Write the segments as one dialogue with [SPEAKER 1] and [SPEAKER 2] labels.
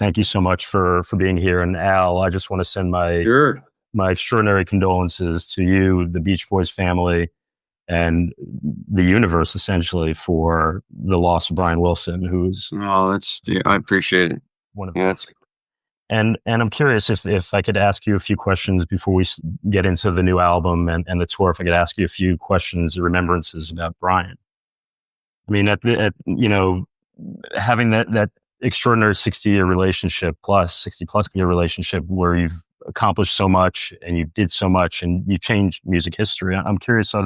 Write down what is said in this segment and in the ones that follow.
[SPEAKER 1] thank you so much for being here. And Al, I just want to send
[SPEAKER 2] Sure.
[SPEAKER 1] my extraordinary condolences to you, the Beach Boys family, and the universe essentially for the loss of Brian Wilson, who's
[SPEAKER 2] Oh, I appreciate it.
[SPEAKER 1] one of.
[SPEAKER 2] Yeah, it's
[SPEAKER 1] And I'm curious if I could ask you a few questions before we get into the new album and the tour. If I could ask you a few questions, remembrances about Brian. I mean, having that extraordinary 60-year relationship plus 60-plus-year relationship where you've accomplished so much and you did so much and you changed music history. I'm curious, are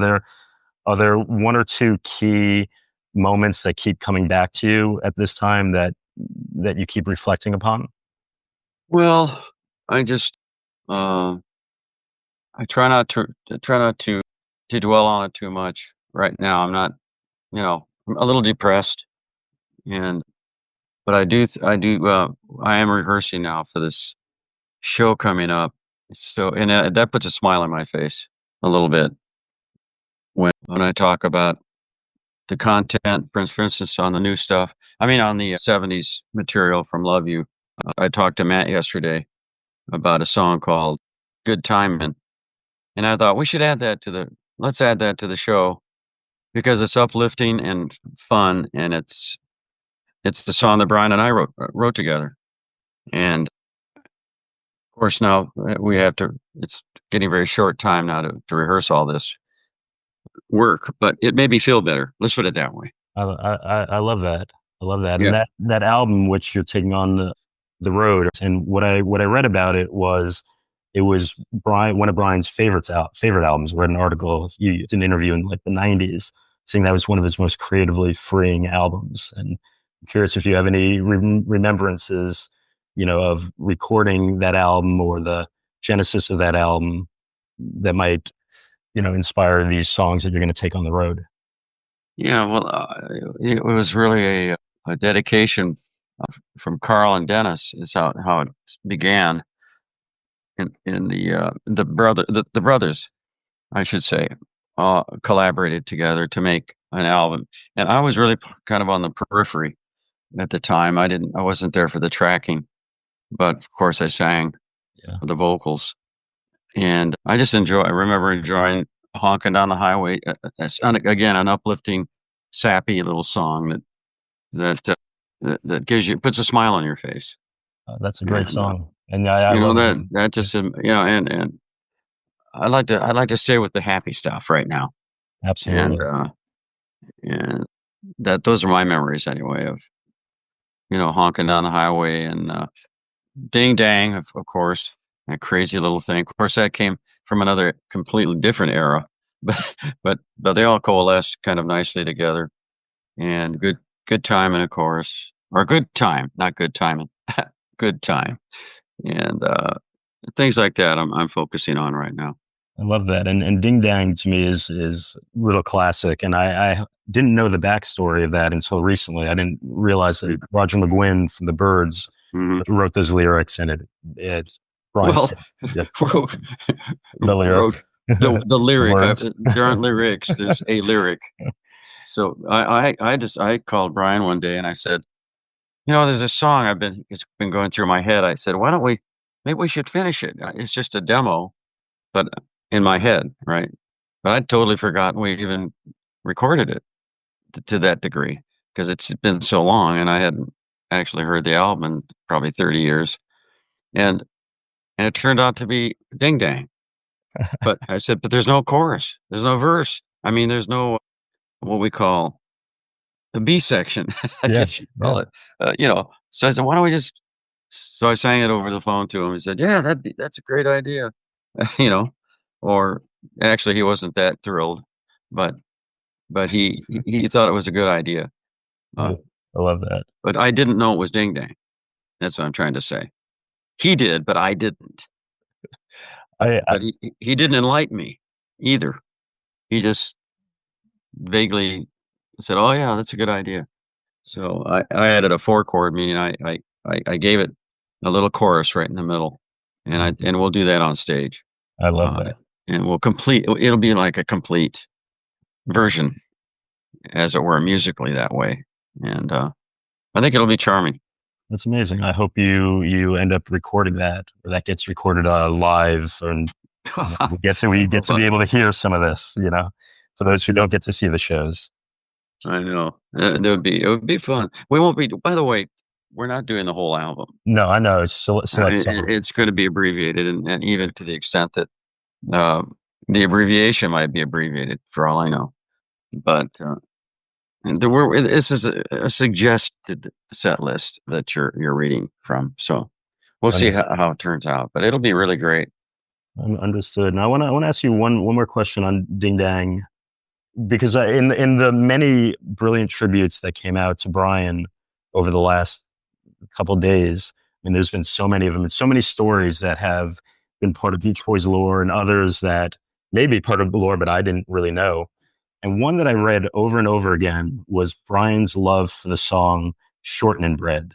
[SPEAKER 1] there one or two key moments that keep coming back to you at this time that you keep reflecting upon?
[SPEAKER 2] well, I just uh I try not to dwell on it too much right now. I'm a little depressed, and but I am rehearsing now for this show coming up. So and that puts a smile on my face a little bit when I talk about the content, for instance, on the new stuff. I mean, on the '70s material from Love You. I talked to Matt yesterday about a song called "Good Timin'," and I thought we should let's add that to the show because it's uplifting and fun, and it's the song that Brian and I wrote together. And of course, now we have to. It's getting very short time now to rehearse all this work, but it made me feel better. Let's put it that way.
[SPEAKER 1] I love that. I love that. And
[SPEAKER 2] Yeah.
[SPEAKER 1] that album, which you're taking on the road, and what I read about it was Brian, one of Brian's favorite albums. I read an article, it's an interview in like the '90s, saying that was one of his most creatively freeing albums. And I'm curious if you have any remembrances, of recording that album or the genesis of that album that might, inspire these songs that you're going to take on the road.
[SPEAKER 2] Yeah, well, it was really a dedication from Carl and Dennis is how it began in the brothers, I should say, collaborated together to make an album. And I was really kind of on the periphery at the time. I wasn't there for the tracking, but of course I sang
[SPEAKER 1] Yeah.
[SPEAKER 2] the vocals. And I remember enjoying Honking Down the Highway. Again, an uplifting, sappy little song that puts a smile on your face.
[SPEAKER 1] That's a great
[SPEAKER 2] And,
[SPEAKER 1] song. And I love it.
[SPEAKER 2] that just, and I'd like to stay with the happy stuff right now. And,
[SPEAKER 1] Absolutely.
[SPEAKER 2] and those are my memories anyway of, honking down the highway and, Ding Dang, of course, that crazy little thing. Of course, that came from another completely different era, but they all coalesced kind of nicely together. And good time, and of course, or good time, not good timing, good time, and things like that. I'm focusing on right now.
[SPEAKER 1] I love that. And Ding Dang to me is a little classic. And I didn't know the backstory of that until recently. I didn't realize that Roger McGuinn from the Byrds
[SPEAKER 2] Mhm.
[SPEAKER 1] wrote those lyrics, and it
[SPEAKER 2] Well,
[SPEAKER 1] yeah,
[SPEAKER 2] wrote,
[SPEAKER 1] the lyric.
[SPEAKER 2] wrote the lyric.
[SPEAKER 1] Words.
[SPEAKER 2] There aren't lyrics. There's a lyric. So I called Brian one day and I said, there's a song it's been going through my head. I said, maybe we should finish it. It's just a demo, but in my head, right? But I'd totally forgotten we even recorded it to that degree because it's been so long and I hadn't actually heard the album in probably 30 years. And it turned out to be Ding Dang. But I said, but there's no chorus. There's no verse. I mean, there's no what we call the B section, I
[SPEAKER 1] Yeah.
[SPEAKER 2] guess you call it. So I said, why don't we just? So I sang it over the phone to him. He said, yeah, that's a great idea. you know, or actually he wasn't that thrilled, but he thought it was a good idea.
[SPEAKER 1] I love that.
[SPEAKER 2] But I didn't know it was Ding Dang. That's what I'm trying to say. He did, but I didn't.
[SPEAKER 1] I
[SPEAKER 2] But he didn't enlighten me either. He just vaguely said, "Oh yeah, that's a good idea." So I added a 4-chord, meaning I gave it a little chorus right in the middle, and we'll do that on stage.
[SPEAKER 1] I love that.
[SPEAKER 2] And it'll be like a complete version, as it were, musically that way. And I think it'll be charming.
[SPEAKER 1] That's amazing. I hope you end up recording that, or that gets recorded live, and we get to be able to hear some of this. For those who don't get to see the shows.
[SPEAKER 2] I know. It would be fun. We won't be. By the way, we're not doing the whole album.
[SPEAKER 1] No, I know. It's select songs.
[SPEAKER 2] It's going to be abbreviated, and even to the extent that uh, the abbreviation might be abbreviated, for all I know. But this is a suggested set list that you're reading from. So we'll see how it turns out. But it'll be really great.
[SPEAKER 1] Understood. And I want to ask you one more question on Ding Dang, because in the many brilliant tributes that came out to Brian over the last couple of days, I mean, there's been so many of them, and so many stories that have been part of Beach Boys lore, and others that may be part of the lore, but I didn't really know. And one that I read over and over again was Brian's love for the song "Shortening Bread."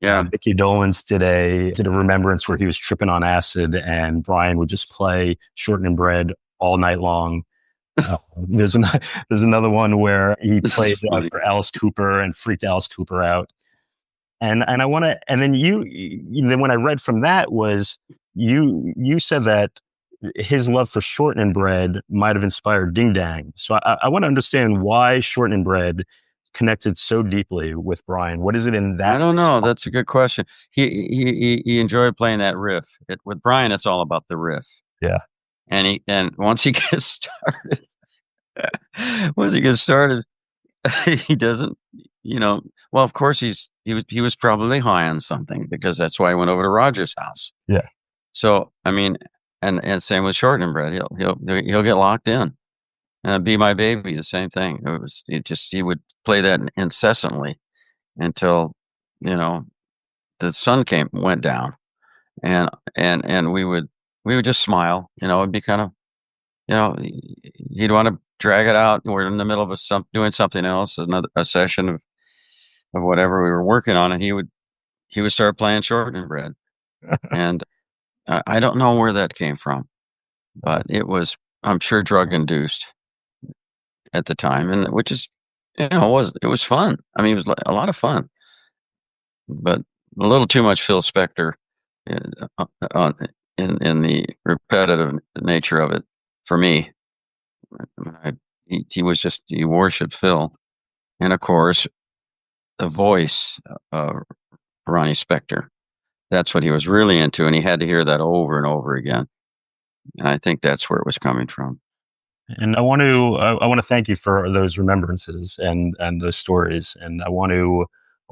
[SPEAKER 2] Yeah.
[SPEAKER 1] Mickey Dolenz did a remembrance where he was tripping on acid, and Brian would just play "Shortening Bread" all night long. There's another one where he played for Alice Cooper and freaked Alice Cooper out. And I want to, and then then when I read from that was you said that his love for Shortening Bread might have inspired Ding Dang. So I want to understand why Shortening Bread connected so deeply with Brian. What is it in that?
[SPEAKER 2] I don't know. That's a good question. He enjoyed playing that riff. With Brian, it's all about the riff.
[SPEAKER 1] Yeah.
[SPEAKER 2] And once he gets started, he doesn't, well, of course he was probably high on something, because that's why he went over to Roger's house.
[SPEAKER 1] Yeah.
[SPEAKER 2] So, I mean, and same with Shortening Bread. He'll get locked in. Be My Baby, the same thing. He would play that incessantly until, the sun went down, and we would just smile. It'd be kind of, he'd want to drag it out. We're in the middle of doing something else, a session of whatever we were working on, and he would start playing Shortening Bread. And I don't know where that came from, but it was, I'm sure, drug induced at the time, and which is, it was fun. I mean, it was a lot of fun, but a little too much Phil Spector in the repetitive nature of it for me. He worshipped Phil, and of course, the voice of Ronnie Spector. That's what he was really into, and he had to hear that over and over again. And I think that's where it was coming from.
[SPEAKER 1] And I want to thank you for those remembrances and those stories. And I want to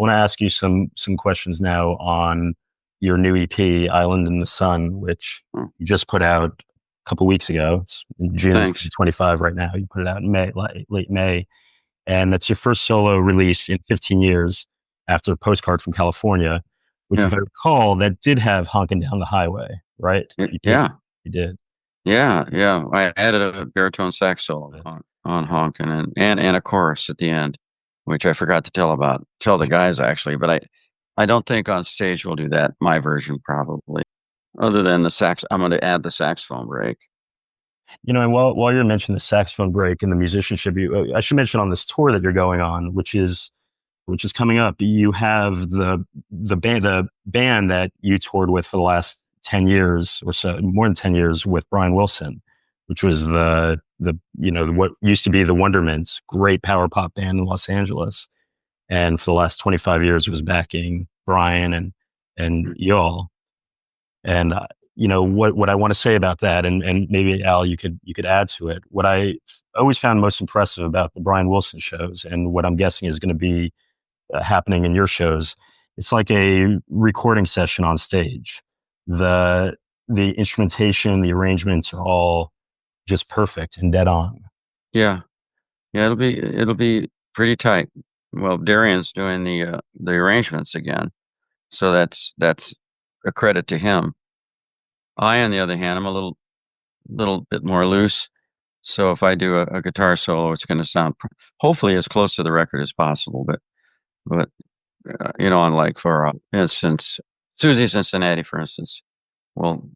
[SPEAKER 1] ask you some questions now on your new EP, Island in the Sun, which you just put out a couple weeks ago. It's in June 2025 right now. You put it out in May, late May, and that's your first solo release in 15 years after Postcard from California, which, if I recall, that did have Honkin' Down the Highway, right? You did.
[SPEAKER 2] Yeah. I added a baritone sax solo on Honkin' and a chorus at the end, which I forgot to tell the guys actually, but I don't think on stage we'll do that. My version probably, other than the sax. I'm going to add the saxophone break.
[SPEAKER 1] And while you're mentioning the saxophone break and the musicianship, I should mention on this tour that you're going on, which is coming up, you have the band that you toured with for the last 10 years or so, more than 10 years, with Brian Wilson, which was the what used to be the Wonderments, great power pop band in Los Angeles. And for the last 25 years, it was backing Brian and y'all. And, what I want to say about that, and maybe Al, you could add to it. What I always found most impressive about the Brian Wilson shows, and what I'm guessing is going to be happening in your shows, it's like a recording session on stage. The instrumentation, the arrangements are all just perfect and dead on.
[SPEAKER 2] Yeah. It'll be pretty tight. Well, Darian's doing the arrangements again, so that's a credit to him. I, on the other hand, I'm a little bit more loose. So if I do a guitar solo, it's going to sound hopefully as close to the record as possible. But unlike, for instance, Susie Cincinnati, for instance, well,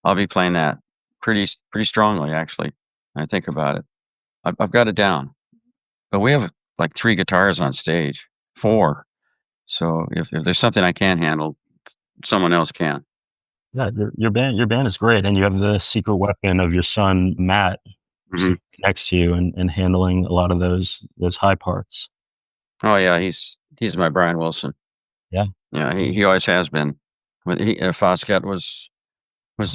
[SPEAKER 2] I'll be playing that pretty strongly, actually. I think about it. I've got it down, but we have like 3 guitars on stage, 4. So if there's something I can't handle, someone else can.
[SPEAKER 1] Yeah, your band is great, and you have the secret weapon of your son Matt
[SPEAKER 2] Hmm.
[SPEAKER 1] sitting next to you and handling a lot of those high parts.
[SPEAKER 2] Oh yeah, he's my Brian Wilson.
[SPEAKER 1] Yeah,
[SPEAKER 2] Yeah, he always has been. When Foscat was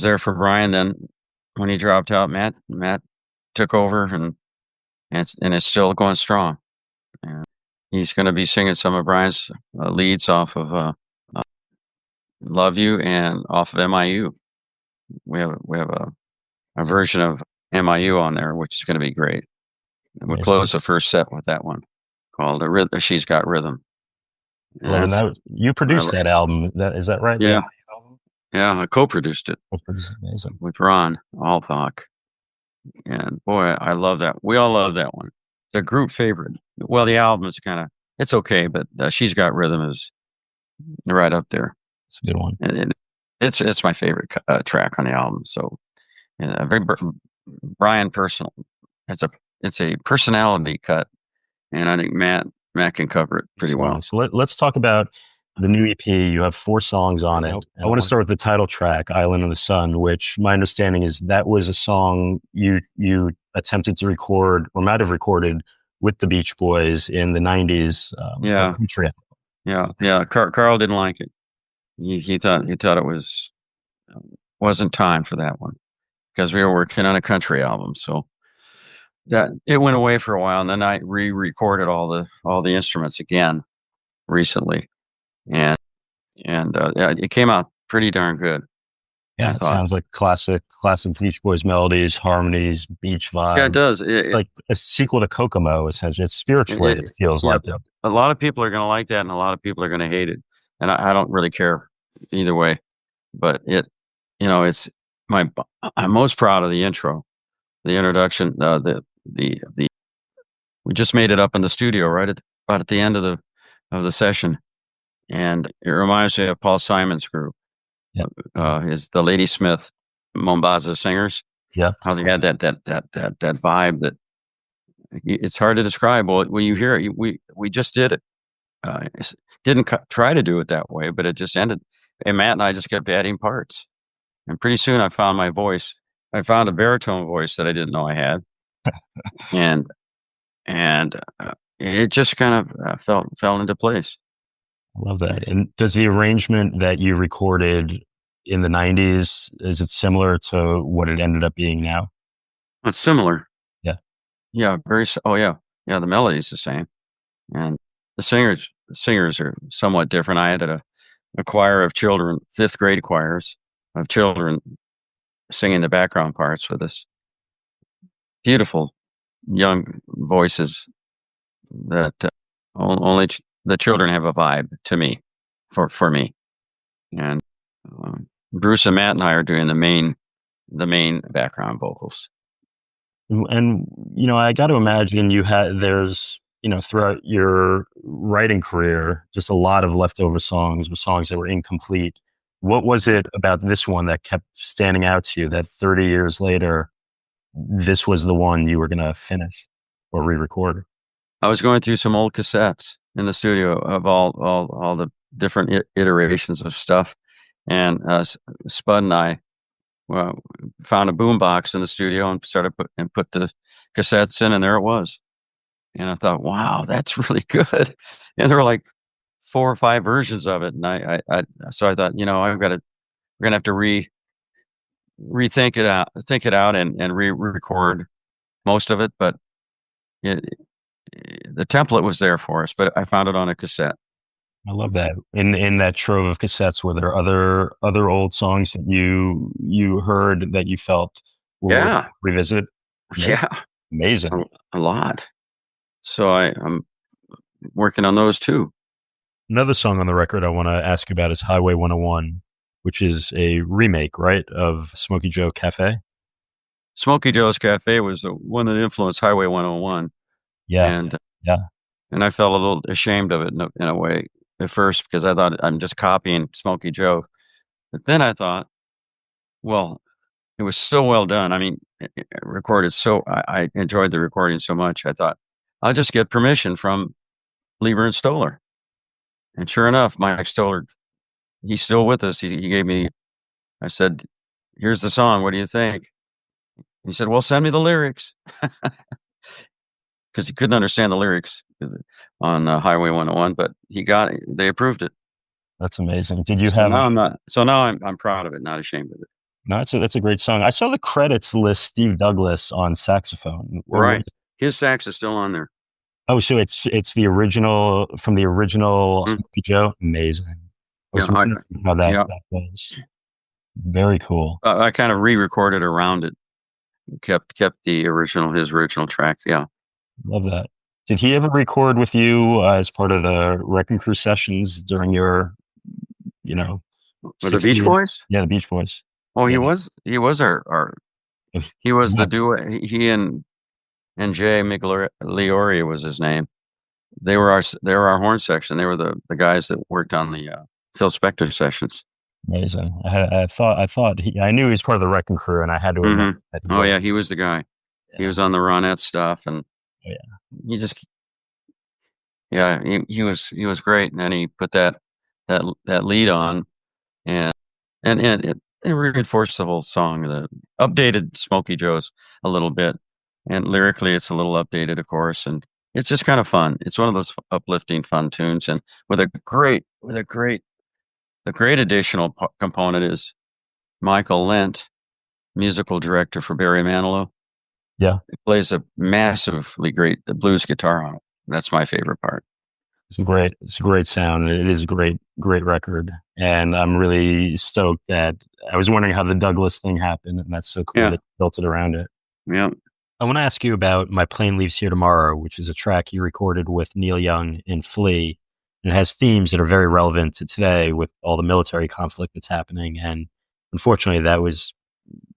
[SPEAKER 2] there for Brian, then when he dropped out, Matt took over, and it's still going strong. And he's going to be singing some of Brian's leads off of "Love You" and off of "MIU." We have a version of "MIU" on there, which is going to be great. And we'll
[SPEAKER 1] amazing.
[SPEAKER 2] close the first set with that one called "She's Got Rhythm." And
[SPEAKER 1] Loving
[SPEAKER 2] that's
[SPEAKER 1] that. You
[SPEAKER 2] I
[SPEAKER 1] produced
[SPEAKER 2] lo-
[SPEAKER 1] that album. That is that right? The
[SPEAKER 2] yeah,
[SPEAKER 1] MIU album.
[SPEAKER 2] yeah. I co-produced it
[SPEAKER 1] That's pretty amazing.
[SPEAKER 2] with Ron Alpach. And boy, I love that. We all love that one. The group favorite. Well, the album is it's okay, but "She's Got Rhythm" is right up there.
[SPEAKER 1] It's a good one.
[SPEAKER 2] And it's my favorite track on the album. So, yeah, very Brian personal. It's a it's a personality cut, and I think Matt can cover it pretty well.
[SPEAKER 1] Absolutely. So let's talk about the new EP. You have 4 songs on it. I want to start with the title track, "Island in the Sun," which my understanding is that was a song you attempted to record or might have recorded with the Beach Boys in the '90s for
[SPEAKER 2] Yeah,
[SPEAKER 1] country.
[SPEAKER 2] yeah. Carl didn't like it. He thought it wasn't time for that one because we were working on a country album. So that it went away for a while, and then I re-recorded all the instruments again recently, and yeah, it came out pretty darn good. I
[SPEAKER 1] Yeah, it
[SPEAKER 2] thought.
[SPEAKER 1] sounds like classic Beach Boys melodies, harmonies, beach
[SPEAKER 2] Yeah, it
[SPEAKER 1] vibe,
[SPEAKER 2] does.
[SPEAKER 1] like a sequel to Kokomo. Essentially, it's spiritually. It feels
[SPEAKER 2] Yeah,
[SPEAKER 1] like it.
[SPEAKER 2] a lot of people are going to like that, and a lot of people are going to hate it, and I don't really care either way. But it's my. I'm most proud of the intro, the introduction, the. We just made it up in the studio right at the end of the session, and it reminds me of Paul Simon's group.
[SPEAKER 1] Yeah,
[SPEAKER 2] Is the Ladysmith Mombasa singers?
[SPEAKER 1] yeah.
[SPEAKER 2] How they had that vibe that it's hard to describe. Well, when you hear it, we just did it. Didn't try to do it that way, but it just ended. And Matt and I just kept adding parts, and pretty soon I found my voice. I found a baritone voice that I didn't know I had, and it just kind of fell into place.
[SPEAKER 1] I love that. And does the arrangement that you recorded in the '90s is it similar to what it ended up being now?
[SPEAKER 2] It's similar,
[SPEAKER 1] Yeah,
[SPEAKER 2] yeah. Oh yeah, yeah. The melody's the same, and the singers are somewhat different. I had a choir of children, fifth grade choirs of children singing the background parts with us. Beautiful young voices that only the children have a vibe to me, for me. And Bruce and Matt and I are doing the main background vocals.
[SPEAKER 1] and I got to imagine there's throughout your writing career just a lot of leftover songs or songs that were incomplete. What was it about this one that kept standing out to you that 30 years later this was the one you were going to finish or re-record?
[SPEAKER 2] I was going through some old cassettes in the studio of all the different iterations of stuff, and Spud and I well, found a boombox in the studio and put the cassettes in, and there it was. And I thought, wow, that's really good. And there were like 4 or 5 versions of it, and so I thought, we're gonna have to think it out, and re-record most of it. But it, the template was there for us, but I found it on a cassette.
[SPEAKER 1] I love that. In that trove of cassettes, were there other old songs that you heard that you felt were worth
[SPEAKER 2] Yeah,
[SPEAKER 1] revisit? Amazing.
[SPEAKER 2] yeah,
[SPEAKER 1] Amazing.
[SPEAKER 2] a lot. So I'm working on those too.
[SPEAKER 1] Another song on the record I want to ask you about is Highway 101, which is a remake, right, of Smokey Joe Cafe.
[SPEAKER 2] Smokey Joe's Cafe was the one that influenced Highway 101,
[SPEAKER 1] Yeah,
[SPEAKER 2] and
[SPEAKER 1] yeah.
[SPEAKER 2] I felt a little ashamed of it in a way at first because I thought I'm just copying Smokey Joe. But then I thought, well, it was so well done. I mean, it recorded I enjoyed the recording so much. I thought I'll just get permission from Lieber and Stoller, And sure enough, Mike Stoller, he's still with us. He gave me, I said, here's the song. What do you think? He said, well, send me the lyrics because he couldn't understand the lyrics on Highway 101, but they approved it.
[SPEAKER 1] That's amazing. Did you have?
[SPEAKER 2] So now I'm proud of it, not ashamed of it.
[SPEAKER 1] No, that's a great song. I saw the credits list Steve Douglas on saxophone.
[SPEAKER 2] Right. His sax is still on there.
[SPEAKER 1] Oh, so it's the original from the original
[SPEAKER 2] Mm.
[SPEAKER 1] Smokey Joe. Amazing. I was wondering how that was. Very cool.
[SPEAKER 2] I kind of re-recorded around it. Kept his original track. Yeah.
[SPEAKER 1] Love that. Did he ever record with you as part of the Wrecking Crew sessions during your,
[SPEAKER 2] With the Beach Boys?
[SPEAKER 1] Yeah, the Beach Boys.
[SPEAKER 2] Oh,
[SPEAKER 1] yeah.
[SPEAKER 2] he was the duo. He and Jay Migliore was his name. They were our horn section. They were the guys that worked on the Phil Spector sessions.
[SPEAKER 1] Amazing. I knew he was part of the Wrecking Crew, and I had to admit that.
[SPEAKER 2] Oh yeah, he was the guy. Yeah. He was on the Ronette stuff, and he just he was great. And then he put that lead on, and it reinforced the whole song. The updated Smokey Joe's a little bit, and lyrically it's a little updated, of course, and it's just kind of fun. It's one of those uplifting, fun tunes, and the great additional component is Michael Lent, musical director for Barry Manilow.
[SPEAKER 1] Yeah,
[SPEAKER 2] he plays a massively great blues guitar on it. That's my favorite part.
[SPEAKER 1] It's a great sound. It is a great record, and I'm really stoked that I was wondering how the Douglas thing happened, and that's so cool that you built it around it.
[SPEAKER 2] Yeah.
[SPEAKER 1] I want to ask you about My Plane Leaves Here Tomorrow, which is a track you recorded with Neil Young and Flea. And it has themes that are very relevant to today with all the military conflict that's happening. And unfortunately, that was,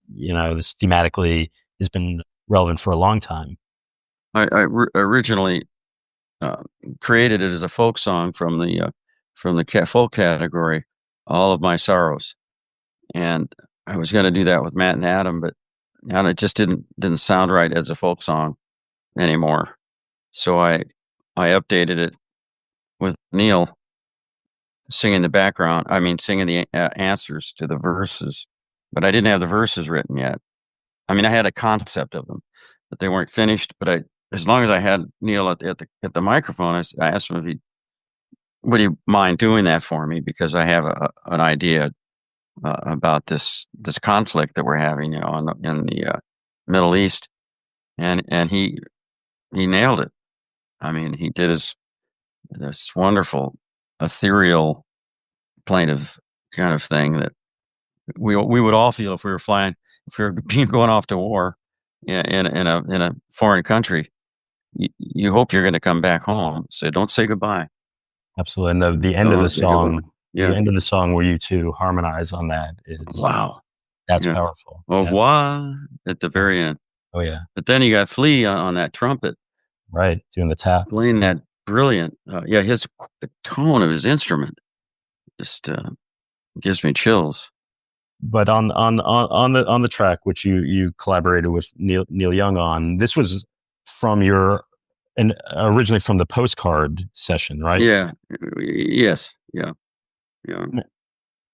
[SPEAKER 1] this thematically has been relevant for a long time.
[SPEAKER 2] I originally created it as a folk song from the folk category, All of My Sorrows. And I was going to do that with Matt and Adam, but it just didn't sound right as a folk song anymore. So I updated it with Neil singing the background. I mean, singing the answers to the verses, but I didn't have the verses written yet. I mean, I had a concept of them, but they weren't finished. But as long as I had Neil at the microphone, I asked him if would he mind doing that for me, because I have an idea about this conflict that we're having, in the Middle East, and he nailed it. I mean, he did this wonderful ethereal plaintive kind of thing that we would all feel if we were going off to war in a foreign country. You hope you're going to come back home, so don't say goodbye.
[SPEAKER 1] Absolutely. And the end of the song, the end of the song where you two harmonize on that is
[SPEAKER 2] wow.
[SPEAKER 1] That's powerful.
[SPEAKER 2] Au revoir at the very end.
[SPEAKER 1] Oh yeah.
[SPEAKER 2] But then you got Flea on that trumpet,
[SPEAKER 1] right, doing the tap,
[SPEAKER 2] playing that brilliant. The tone of his instrument just gives me chills.
[SPEAKER 1] But on the track which you collaborated with Neil Young on, this was from originally from the postcard session, right?
[SPEAKER 2] Yeah. Yes. Yeah. Yeah.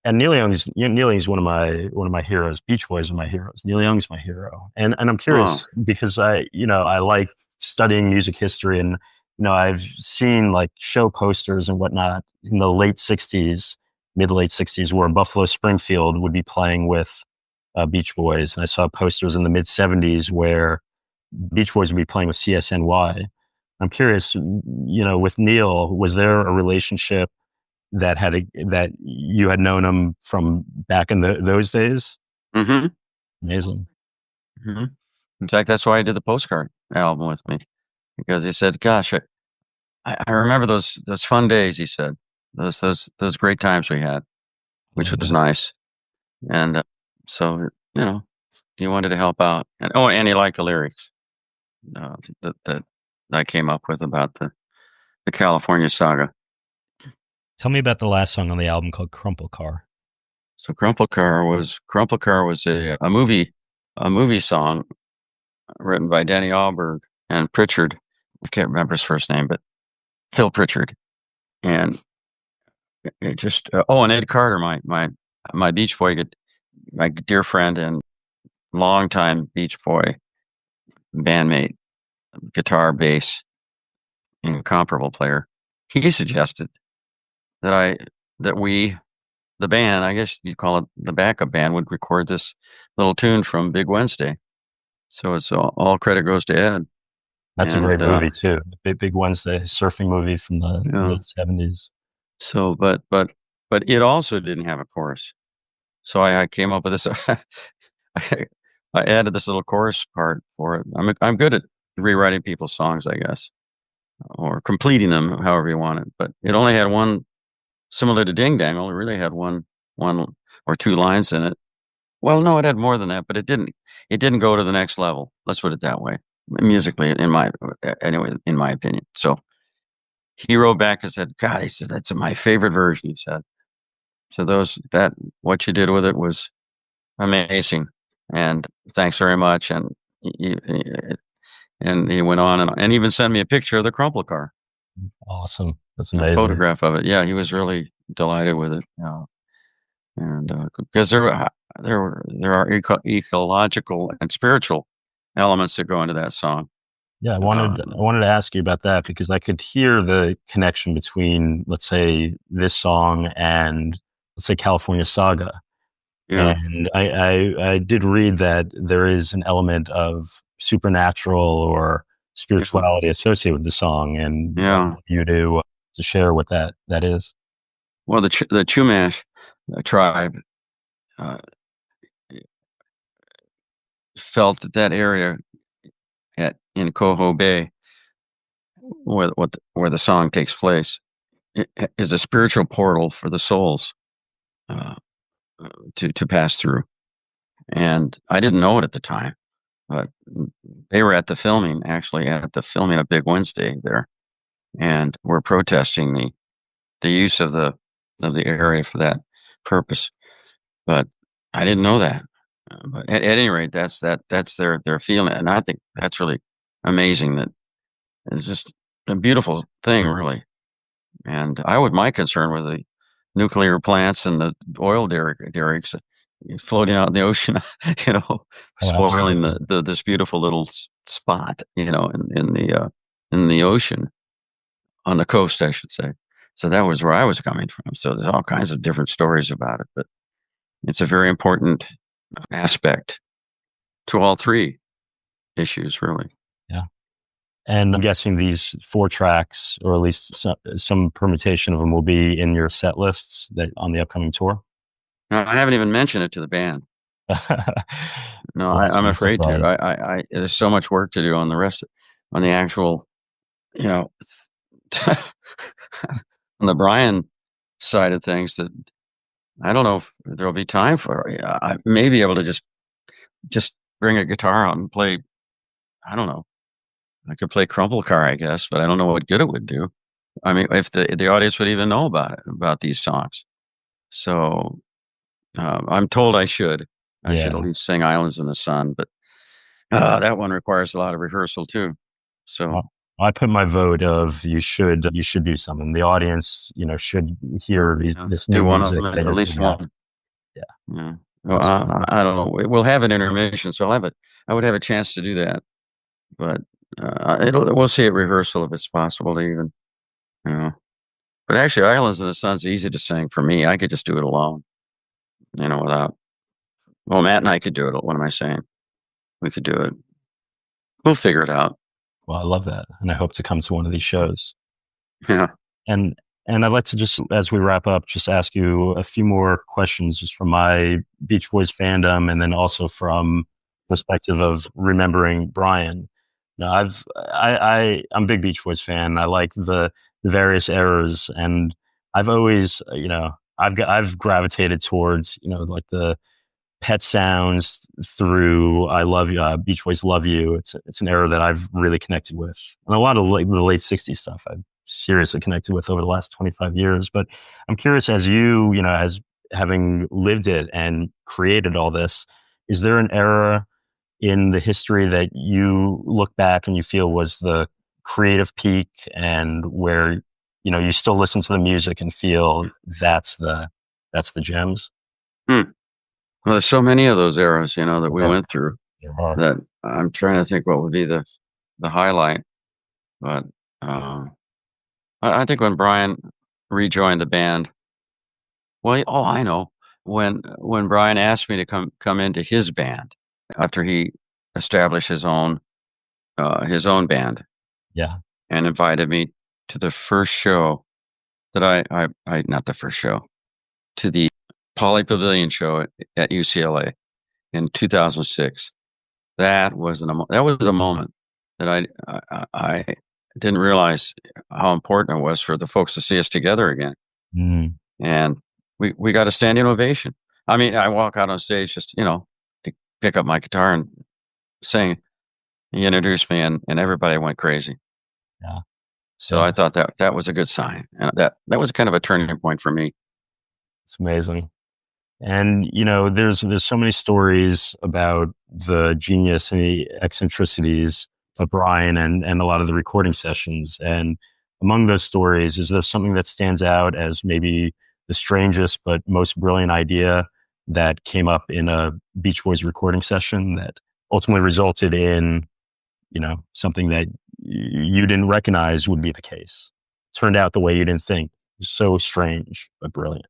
[SPEAKER 1] And Neil Young's one of my heroes. Beach Boys are my heroes. Neil Young's my hero. And I'm curious because I like studying music history, and I've seen like show posters and whatnot in the late 60s, mid late 60s, where Buffalo Springfield would be playing with Beach Boys. And I saw posters in the mid 70s where Beach Boys would be playing with CSNY. I'm curious, with Neil, was there a relationship that you had known him from back in those days?
[SPEAKER 2] Mm-hmm.
[SPEAKER 1] Amazing.
[SPEAKER 2] Mm-hmm. In fact, that's why he did the postcard album with me, because he said, "Gosh, I remember those fun days." He said, "Those great times we had," which was nice, and so he wanted to help out, and he liked the lyrics that I came up with about the California saga.
[SPEAKER 1] Tell me about the last song on the album called Crumple Car.
[SPEAKER 2] So Crumple Car was a movie song written by Danny Ahlberg and Pritchard. I can't remember his first name, but Phil Pritchard. And it just oh, and Ed Carter, my Beach Boy, my dear friend and longtime Beach Boy bandmate, guitar, bass, incomparable player. He suggested that we, the band, I guess you'd call it the backup band, would record this little tune from Big Wednesday. So it's all credit goes to Ed.
[SPEAKER 1] That's a
[SPEAKER 2] And
[SPEAKER 1] great movie too. Big Wednesday, surfing movie from the
[SPEAKER 2] yeah,
[SPEAKER 1] mid '70s.
[SPEAKER 2] so but it also didn't have a chorus. So I came up with this. I, I added this little chorus part for it. I'm good at rewriting people's songs, I guess, or completing them however you want it. But it only had one, similar to Ding Dang. Only really had one or two lines in it. Well, no, it had more than that, but it didn't go to the next level. Let's put it that way, musically, in my opinion. So he wrote back and said, "God," he said, "that's my favorite version." He said, "So that what you did with it was amazing, and thanks very much." And he went on and even sent me a picture of the Crumple Car,
[SPEAKER 1] Awesome. That's
[SPEAKER 2] a
[SPEAKER 1] amazing.
[SPEAKER 2] photograph of it. Yeah, he was really delighted with it. And because there are ecological and spiritual elements that go into that song.
[SPEAKER 1] Yeah, I
[SPEAKER 2] Um,
[SPEAKER 1] wanted to ask you about that because I could hear the connection between, let's say, this song and let's say California Saga.
[SPEAKER 2] yeah,
[SPEAKER 1] And I did read that there is an element of supernatural or
[SPEAKER 2] yeah,
[SPEAKER 1] spirituality associated with the song, and I'd
[SPEAKER 2] yeah.
[SPEAKER 1] love you to share what that is.
[SPEAKER 2] Well, the Chumash tribe uh, felt that that area in Coho Bay, where the song takes place, is a spiritual portal for the souls uh, to pass through. And I didn't know it at the time, but they were actually at the filming of Big Wednesday there, and were protesting the use of the area for that purpose. But I didn't know that. But at any rate, that's their feeling, and I think that's really amazing. That it's just a beautiful thing, really. And my concern with the nuclear plants and the oil derricks floating out in the ocean, you know,
[SPEAKER 1] Oh,
[SPEAKER 2] spoiling
[SPEAKER 1] absolutely.
[SPEAKER 2] this beautiful little spot, in the ocean on the coast, I should say. So that was where I was coming from. So there's all kinds of different stories about it, but it's a very important aspect to all three issues, really.
[SPEAKER 1] Yeah. And I'm guessing these four tracks, or at least some permutation of them, will be in your set lists that on the upcoming tour.
[SPEAKER 2] Now, I haven't even mentioned it to the band. No,
[SPEAKER 1] Well,
[SPEAKER 2] I'm
[SPEAKER 1] I'm
[SPEAKER 2] afraid to.
[SPEAKER 1] surprised.
[SPEAKER 2] There's so much work to do on on the actual, you know, on the Brian side of things that I don't know if there'll be time for. I may be able to just bring a guitar out and play. I don't know. I could play Crumple Car, I guess, but I don't know what good it would do. I mean, if the audience would even know about these songs. So I'm told I should at
[SPEAKER 1] Yeah.
[SPEAKER 2] least sing "Islands in the Sun," but that one requires a lot of rehearsal too. So
[SPEAKER 1] Well, I put my vote of you should do something. The audience, should hear this new
[SPEAKER 2] do one of them,
[SPEAKER 1] music that
[SPEAKER 2] at
[SPEAKER 1] you're
[SPEAKER 2] least
[SPEAKER 1] putting out.
[SPEAKER 2] one.
[SPEAKER 1] Yeah,
[SPEAKER 2] Yeah. Well,
[SPEAKER 1] absolutely.
[SPEAKER 2] I don't know. We'll have an intermission, so I would have a chance to do that. But we'll see at rehearsal if it's possible to even, you know. But actually, "Islands in the Sun's easy to sing for me. I could just do it alone, without. Well, Matt and I could do it. What am I saying? We could do it. We'll figure it out.
[SPEAKER 1] Well, I love that, and I hope to come to one of these shows.
[SPEAKER 2] Yeah.
[SPEAKER 1] And I'd like to just, as we wrap up, just ask you a few more questions, just from my Beach Boys fandom, and then also from perspective of remembering Brian. I'm a big Beach Boys fan. I like the various eras, and I've always, I've gravitated towards, like the Pet Sounds through I Love You, Beach Boys Love You. It's an era that I've really connected with, and a lot of the late '60s stuff I've seriously connected with over the last 25 years. But I'm curious, as as having lived it and created all this, is there an era in the history that you look back and you feel was the creative peak, and where you still listen to the music and feel that's the gems?
[SPEAKER 2] Well, there's so many of those eras, that we went through,
[SPEAKER 1] Yeah.
[SPEAKER 2] that I'm trying to think what would be the highlight. But I think when Brian rejoined the band, well, I know, when Brian asked me to come into his band after he established his own band,
[SPEAKER 1] Yeah.
[SPEAKER 2] and invited me to the first show that I not the first show, to the Poly Pavilion show at UCLA in 2006. That was a moment that I didn't realize how important it was for the folks to see us together again.
[SPEAKER 1] Mm.
[SPEAKER 2] And we got a standing ovation. I mean, I walk out on stage just, to pick up my guitar and sing. He introduced me, and everybody went crazy.
[SPEAKER 1] Yeah.
[SPEAKER 2] So
[SPEAKER 1] Yeah.
[SPEAKER 2] I thought that was a good sign. And that was kind of a turning point for me.
[SPEAKER 1] It's amazing. And, there's so many stories about the genius and the eccentricities of Brian and a lot of the recording sessions. And among those stories, is there something that stands out as maybe the strangest but most brilliant idea that came up in a Beach Boys recording session that ultimately resulted in, something that you didn't recognize would be the case? Turned out the way you didn't think. So strange, but brilliant.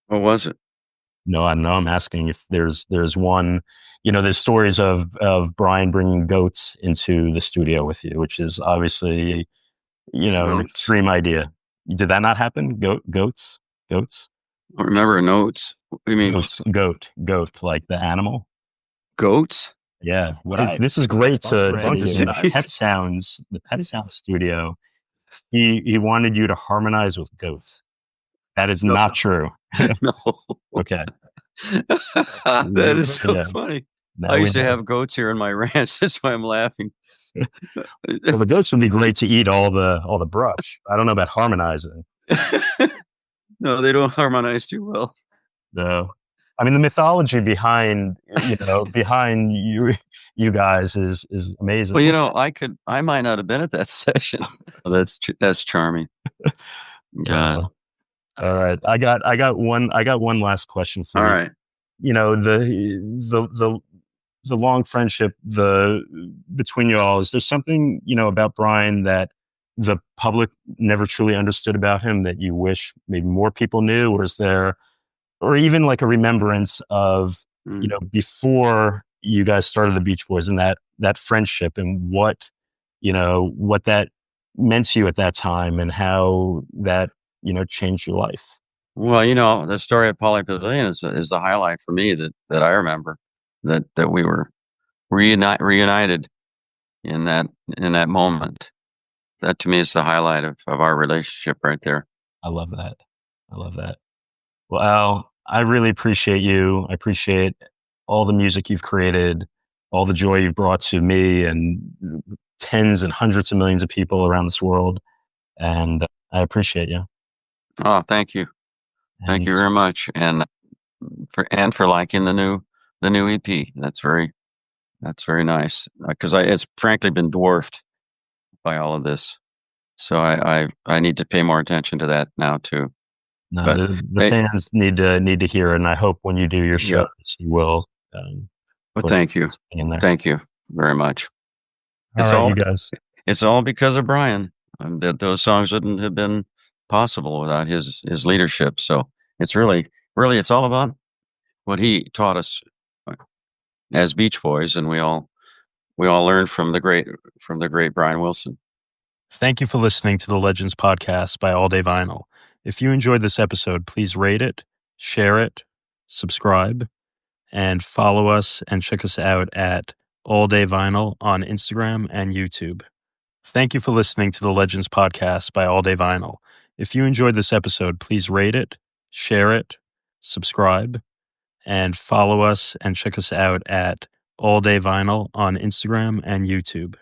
[SPEAKER 2] What was it?
[SPEAKER 1] No, I know. I'm asking if there's one. There's stories of Brian bringing goats into the studio with you, which is obviously an
[SPEAKER 2] Goats.
[SPEAKER 1] extreme idea. Did that not happen? Goats.
[SPEAKER 2] I don't remember notes. What do you mean?
[SPEAKER 1] Goat, like the animal.
[SPEAKER 2] Goats?
[SPEAKER 1] Yeah. This is great to see. The Pet Sounds studio. He wanted you to harmonize with goats. That is not true.
[SPEAKER 2] No.
[SPEAKER 1] Okay.
[SPEAKER 2] That is so
[SPEAKER 1] Yeah.
[SPEAKER 2] funny.
[SPEAKER 1] Now
[SPEAKER 2] I
[SPEAKER 1] we
[SPEAKER 2] used to
[SPEAKER 1] know.
[SPEAKER 2] have goats here in my ranch. That's why I'm laughing.
[SPEAKER 1] Well, the goats would be great to eat all the brush. I don't know about harmonizing.
[SPEAKER 2] No, they don't harmonize too well.
[SPEAKER 1] No, I mean the mythology behind behind you guys is amazing.
[SPEAKER 2] Well, I might not have been at that session. That's charming. God.
[SPEAKER 1] All right, I got one last question for
[SPEAKER 2] All
[SPEAKER 1] you.
[SPEAKER 2] right.
[SPEAKER 1] The long friendship between you all. Is there something about Brian that the public never truly understood about him that you wish maybe more people knew, or is there, or even like a remembrance of before you guys started the Beach Boys and that friendship and what that meant to you at that time and how that changed your life?
[SPEAKER 2] Well, the story of Poly Pavilion is the highlight for me that I remember, that we were reunited in that moment. That to me is the highlight of our relationship right there.
[SPEAKER 1] I love that. Well, Al, I really appreciate you. I appreciate all the music you've created, all the joy you've brought to me and tens and hundreds of millions of people around this world. And I appreciate you.
[SPEAKER 2] Oh, thank you. Thank you very much. And for liking the new EP. That's very nice, because it's frankly been dwarfed by all of this. So I need to pay more attention to that now too.
[SPEAKER 1] No,
[SPEAKER 2] But
[SPEAKER 1] the fans need to hear it, and I hope when you do your shows, you will.
[SPEAKER 2] Well, thank you. Thank you very much.
[SPEAKER 1] You guys.
[SPEAKER 2] It's all because of Brian. That those songs wouldn't have been possible without his leadership. So it's really it's all about what he taught us as Beach Boys, and we all learned from the great Brian Wilson.
[SPEAKER 1] Thank you for listening to the Legends Podcast by All Day Vinyl. If you enjoyed this episode, please rate it, share it, subscribe, and follow us and check us out at All Day Vinyl on Instagram and YouTube. Thank you for listening to the Legends Podcast by All Day Vinyl. If you enjoyed this episode, please rate it, share it, subscribe, and follow us and check us out at All Day Vinyl on Instagram and YouTube.